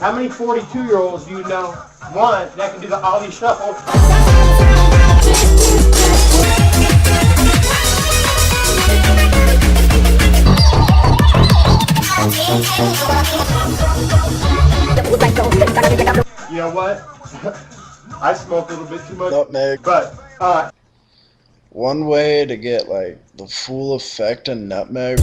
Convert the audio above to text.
How many 42-year-olds do you know, one, that can do the ollie shuffle? You know what? I smoke a little bit too much. Nutmeg. But, one way to get like the full effect of nutmeg.